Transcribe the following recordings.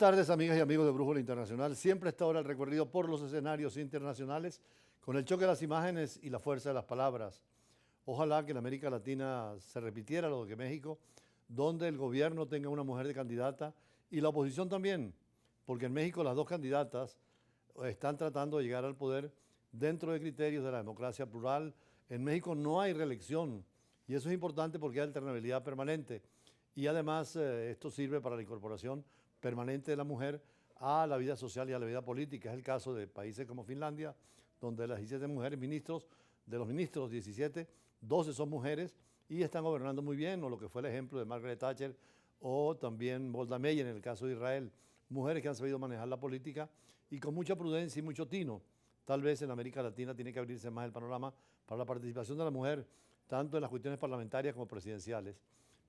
Tardes, amigas y amigos de Brújula Internacional. Siempre está ahora el recorrido por los escenarios internacionales con el choque de las imágenes y la fuerza de las palabras. Ojalá que en América Latina se repitiera lo que México, donde el gobierno tenga una mujer de candidata y la oposición también, porque en México las dos candidatas están tratando de llegar al poder dentro de criterios de la democracia plural. En México no hay reelección y eso es importante porque hay alternabilidad permanente y además esto sirve para la incorporación permanente de la mujer a la vida social y a la vida política. Es el caso de países como Finlandia, donde las 17 mujeres ministros, de los ministros 17, 12 son mujeres y están gobernando muy bien, o lo que fue el ejemplo de Margaret Thatcher o también Golda Meir en el caso de Israel. Mujeres que han sabido manejar la política y con mucha prudencia y mucho tino. Tal vez en América Latina tiene que abrirse más el panorama para la participación de la mujer, tanto en las cuestiones parlamentarias como presidenciales.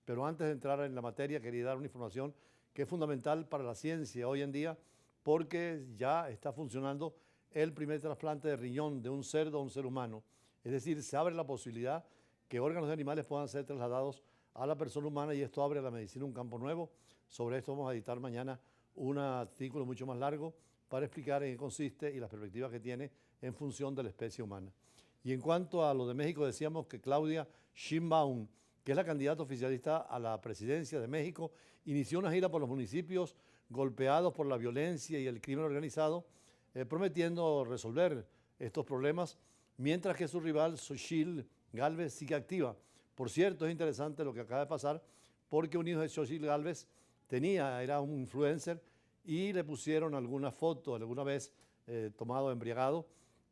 Pero antes de entrar en la materia, quería dar una información que es fundamental para la ciencia hoy en día, porque ya está funcionando el primer trasplante de riñón de un cerdo a un ser humano. Es decir, se abre la posibilidad que órganos de animales puedan ser trasladados a la persona humana y esto abre a la medicina un campo nuevo. Sobre esto vamos a editar mañana un artículo mucho más largo para explicar en qué consiste y las perspectivas que tiene en función de la especie humana. Y en cuanto a lo de México, decíamos que Claudia Sheinbaum, que es la candidata oficialista a la presidencia de México, inició una gira por los municipios golpeados por la violencia y el crimen organizado, prometiendo resolver estos problemas, mientras que su rival, Xochitl Gálvez, sigue activa. Por cierto, es interesante lo que acaba de pasar, porque un hijo de Xochitl Gálvez era un influencer, y le pusieron alguna foto alguna vez tomado embriagado,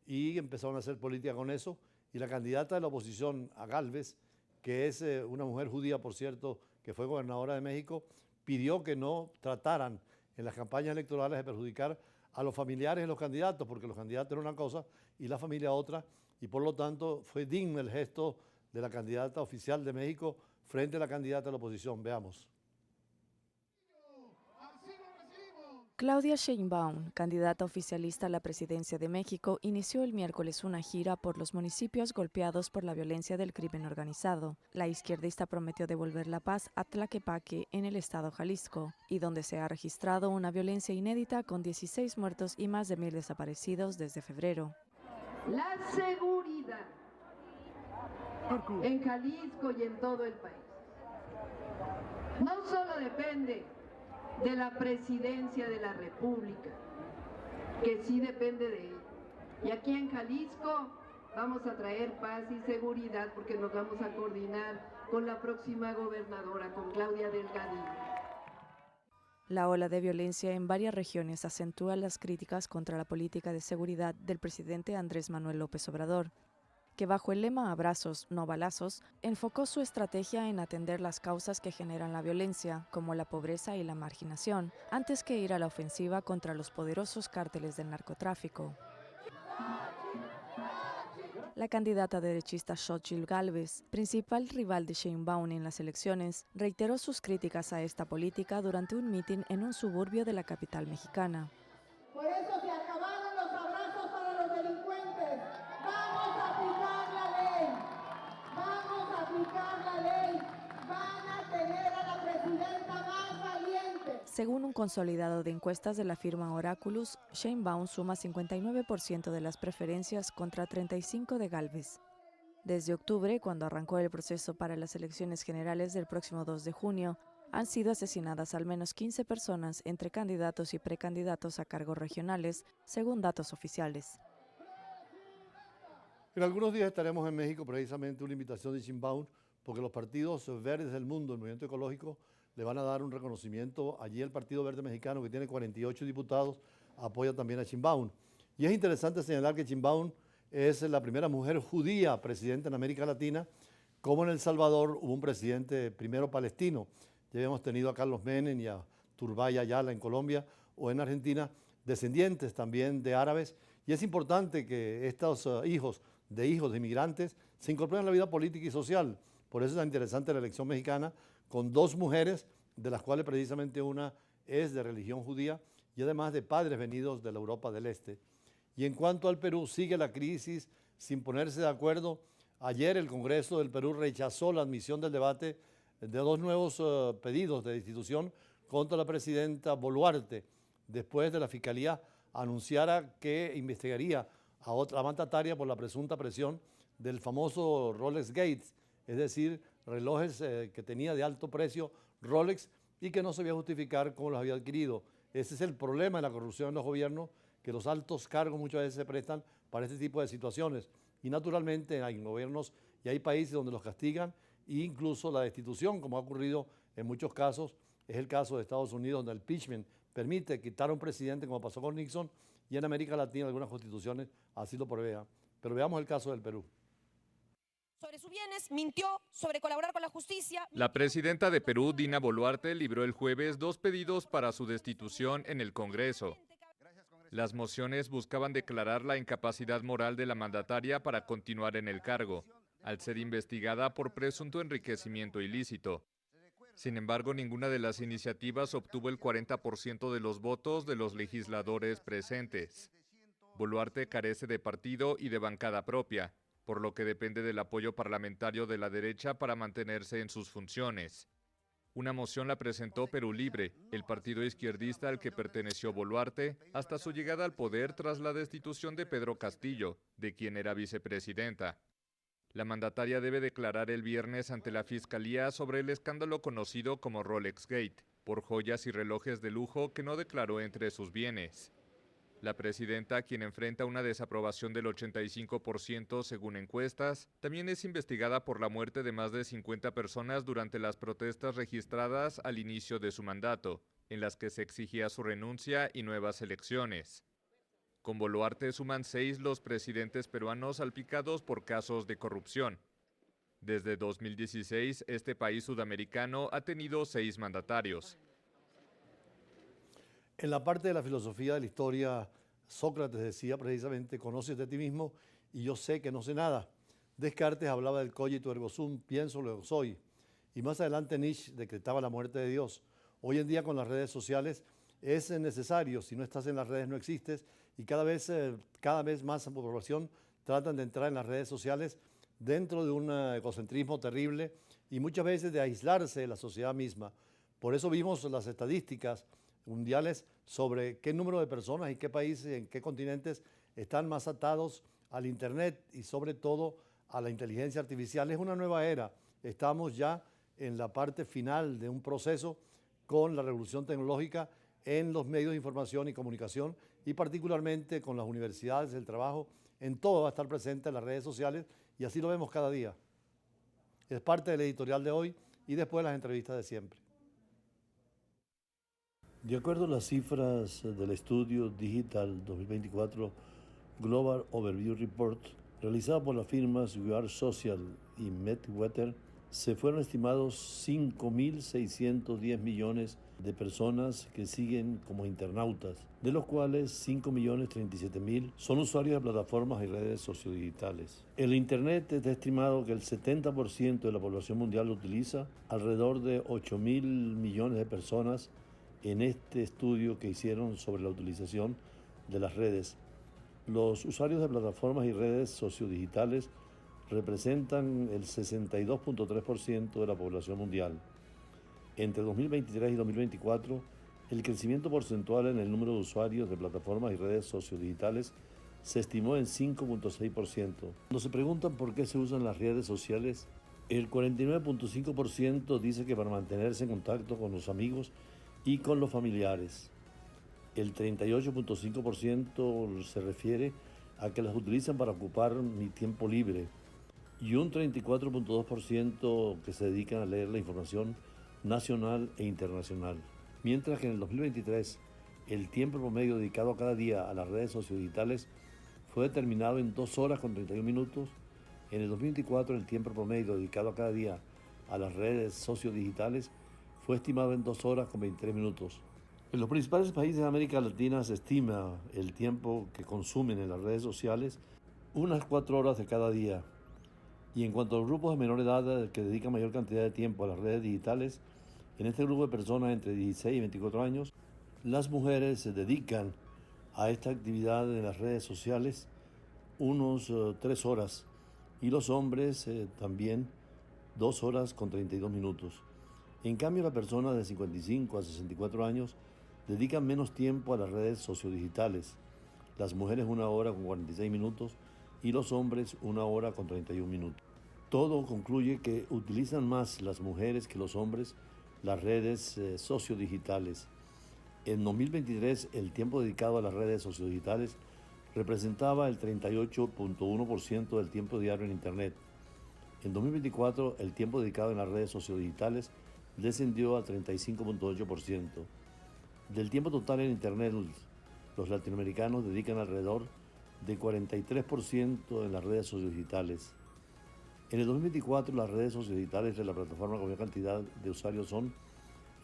y empezaron a hacer política con eso, y la candidata de la oposición a Gálvez, que es una mujer judía, por cierto, que fue gobernadora de México, pidió que no trataran en las campañas electorales de perjudicar a los familiares de los candidatos, porque los candidatos eran una cosa y la familia otra, y por lo tanto fue digno el gesto de la candidata oficial de México frente a la candidata de la oposición. Veamos. Claudia Sheinbaum, candidata oficialista a la presidencia de México, inició el miércoles una gira por los municipios golpeados por la violencia del crimen organizado. La izquierdista prometió devolver la paz a Tlaquepaque, en el estado Jalisco, y donde se ha registrado una violencia inédita con 16 muertos y más de 1,000 desaparecidos desde febrero. La seguridad en Jalisco y en todo el país no solo depende de la presidencia de la República, que sí depende de ella. Y aquí en Jalisco vamos a traer paz y seguridad porque nos vamos a coordinar con la próxima gobernadora, con Claudia Delgadillo. La ola de violencia en varias regiones acentúa las críticas contra la política de seguridad del presidente Andrés Manuel López Obrador, que bajo el lema "abrazos, no balazos", enfocó su estrategia en atender las causas que generan la violencia, como la pobreza y la marginación, antes que ir a la ofensiva contra los poderosos cárteles del narcotráfico. La candidata derechista Xochitl Gálvez, principal rival de Sheinbaum en las elecciones, reiteró sus críticas a esta política durante un mitin en un suburbio de la capital mexicana. Por eso se acabaron los abrazos para los delincuentes. Vamos a aplicar la ley. Vamos a aplicar la ley. Van a tener a la presidenta más valiente. Según un consolidado de encuestas de la firma Oráculos, Sheinbaum suma 59% de las preferencias contra 35% de Gálvez. Desde octubre, cuando arrancó el proceso para las elecciones generales del próximo 2 de junio, han sido asesinadas al menos 15 personas entre candidatos y precandidatos a cargos regionales, según datos oficiales. En algunos días estaremos en México, precisamente una invitación de Sheinbaum, porque los partidos verdes del mundo, el movimiento ecológico, le van a dar un reconocimiento. Allí el Partido Verde Mexicano, que tiene 48 diputados, apoya también a Sheinbaum. Y es interesante señalar que Sheinbaum es la primera mujer judía presidenta en América Latina, como en El Salvador hubo un presidente primero palestino. Ya habíamos tenido a Carlos Menem y a Turbay Ayala en Colombia, o en Argentina, descendientes también de árabes. Y es importante que estos hijos de inmigrantes se incorporen a la vida política y social. Por eso es tan interesante la elección mexicana, con dos mujeres, de las cuales precisamente una es de religión judía y además de padres venidos de la Europa del Este. Y en cuanto al Perú, sigue la crisis sin ponerse de acuerdo. Ayer el Congreso del Perú rechazó la admisión del debate de dos nuevos pedidos de destitución contra la presidenta Boluarte, después de la Fiscalía anunciara que investigaría a otra mandataria por la presunta presión del famoso Rolex Gates, es decir, relojes que tenía de alto precio Rolex y que no sabía justificar cómo los había adquirido. Ese es el problema de la corrupción en los gobiernos, que los altos cargos muchas veces se prestan para este tipo de situaciones. Y naturalmente hay gobiernos y hay países donde los castigan e incluso la destitución, como ha ocurrido en muchos casos. Es el caso de Estados Unidos, donde el impeachment permite quitar a un presidente, como pasó con Nixon, y en América Latina algunas constituciones así lo prevén. Pero veamos el caso del Perú. Sobre sus bienes, mintió sobre colaborar con la justicia. La presidenta de Perú, Dina Boluarte, libró el jueves 2 pedidos para su destitución en el Congreso. Las mociones buscaban declarar la incapacidad moral de la mandataria para continuar en el cargo, al ser investigada por presunto enriquecimiento ilícito. Sin embargo, ninguna de las iniciativas obtuvo el 40% de los votos de los legisladores presentes. Boluarte carece de partido y de bancada propia, por lo que depende del apoyo parlamentario de la derecha para mantenerse en sus funciones. Una moción la presentó Perú Libre, el partido izquierdista al que perteneció Boluarte, hasta su llegada al poder tras la destitución de Pedro Castillo, de quien era vicepresidenta. La mandataria debe declarar el viernes ante la Fiscalía sobre el escándalo conocido como Rolex Gate, por joyas y relojes de lujo que no declaró entre sus bienes. La presidenta, quien enfrenta una desaprobación del 85% según encuestas, también es investigada por la muerte de más de 50 personas durante las protestas registradas al inicio de su mandato, en las que se exigía su renuncia y nuevas elecciones. Con Boluarte suman 6 los presidentes peruanos salpicados por casos de corrupción. Desde 2016, este país sudamericano ha tenido 6 mandatarios. En la parte de la filosofía de la historia, Sócrates decía precisamente, conócete a ti mismo y yo sé que no sé nada. Descartes hablaba del cogito ergo sum, pienso luego soy. Y más adelante Nietzsche decretaba la muerte de Dios. Hoy en día con las redes sociales es necesario, si no estás en las redes no existes, y cada vez más la población tratan de entrar en las redes sociales dentro de un egocentrismo terrible y muchas veces de aislarse de la sociedad misma. Por eso vimos las estadísticas mundiales sobre qué número de personas y qué países, en qué continentes están más atados al Internet y sobre todo a la inteligencia artificial. Es una nueva era. Estamos ya en la parte final de un proceso con la revolución tecnológica en los medios de información y comunicación y particularmente con las universidades, el trabajo, en todo va a estar presente en las redes sociales y así lo vemos cada día. Es parte del editorial de hoy y después las entrevistas de siempre. De acuerdo a las cifras del estudio Digital 2024 Global Overview Report, realizado por las firmas We Are Social y Medweather, se fueron estimados 5.610 millones de personas que siguen como internautas, de los cuales 5.037.000 son usuarios de plataformas y redes sociodigitales. El Internet está estimado que el 70% de la población mundial lo utiliza, alrededor de 8.000 millones de personas en este estudio que hicieron sobre la utilización de las redes. Los usuarios de plataformas y redes sociodigitales representan el 62.3% de la población mundial. Entre 2023 y 2024, el crecimiento porcentual en el número de usuarios de plataformas y redes sociodigitales se estimó en 5.6%. Cuando se preguntan por qué se usan las redes sociales, el 49.5% dice que para mantenerse en contacto con los amigos y con los familiares. El 38.5% se refiere a que las utilizan para ocupar mi tiempo libre y un 34.2% que se dedican a leer la información nacional e internacional. Mientras que en el 2023 el tiempo promedio dedicado cada día a las redes sociodigitales fue determinado en 2 horas con 31 minutos, en el 2024 el tiempo promedio dedicado a cada día a las redes sociodigitales fue estimado en 2 horas con 23 minutos. En los principales países de América Latina se estima el tiempo que consumen en las redes sociales unas 4 horas de cada día. Y en cuanto a los grupos de menor edad que dedican mayor cantidad de tiempo a las redes digitales, en este grupo de personas entre 16 y 24 años, las mujeres se dedican a esta actividad en las redes sociales unos 3 horas y los hombres también 2 horas con 32 minutos. En cambio, las personas de 55 a 64 años dedican menos tiempo a las redes sociodigitales. Las mujeres 1 hora con 46 minutos y los hombres 1 hora con 31 minutos. Todo concluye que utilizan más las mujeres que los hombres las redes sociodigitales. En 2023, el tiempo dedicado a las redes sociodigitales representaba el 38.1% del tiempo diario en Internet. En 2024, el tiempo dedicado en las redes sociodigitales descendió al 35.8%. Del tiempo total en Internet, los latinoamericanos dedican alrededor de 43% en las redes sociodigitales. En el 2024, las redes sociodigitales de la plataforma con mayor cantidad de usuarios son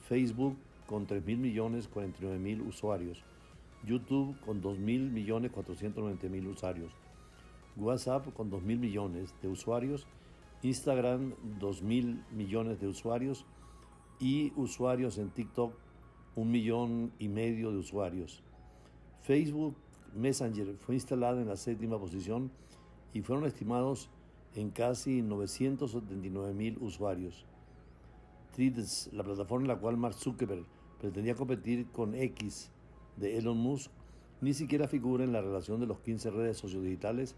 Facebook con 3.049.000 usuarios, YouTube con 2.490.000 usuarios, WhatsApp con 2.000 millones de usuarios, Instagram 2.000 millones de usuarios y usuarios en TikTok 1,5 millones de usuarios. Facebook Messenger fue instalada en la 7ª posición y fueron estimados en casi 979.000 usuarios. Threads, la plataforma en la cual Mark Zuckerberg pretendía competir con X de Elon Musk, ni siquiera figura en la relación de los 15 redes sociodigitales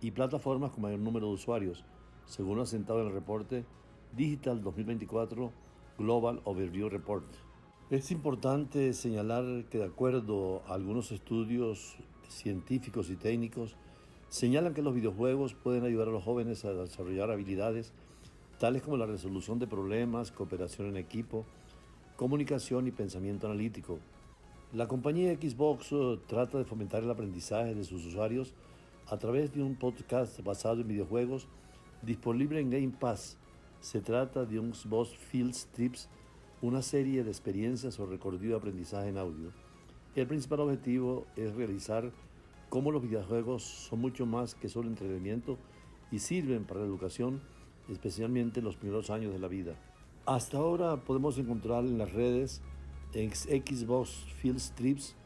y plataformas con mayor número de usuarios, según lo asentado en el reporte Digital 2024 Global Overview Report. Es importante señalar que de acuerdo a algunos estudios científicos y técnicos, señalan que los videojuegos pueden ayudar a los jóvenes a desarrollar habilidades tales como la resolución de problemas, cooperación en equipo, comunicación y pensamiento analítico. La compañía Xbox trata de fomentar el aprendizaje de sus usuarios a través de un podcast basado en videojuegos disponible en Game Pass. Se trata de un Xbox Field Trips, una serie de experiencias o recorrido de aprendizaje en audio. El principal objetivo es realizar cómo los videojuegos son mucho más que solo entretenimiento y sirven para la educación, especialmente en los primeros años de la vida. Hasta ahora podemos encontrar en las redes, en Xbox Field Trips,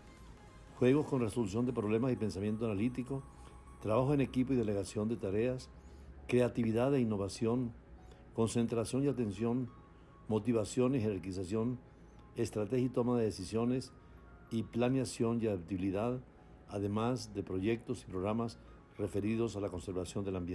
juegos con resolución de problemas y pensamiento analítico, trabajo en equipo y delegación de tareas, creatividad e innovación, concentración y atención, motivación y jerarquización, estrategia y toma de decisiones y planeación y adaptabilidad, además de proyectos y programas referidos a la conservación del ambiente.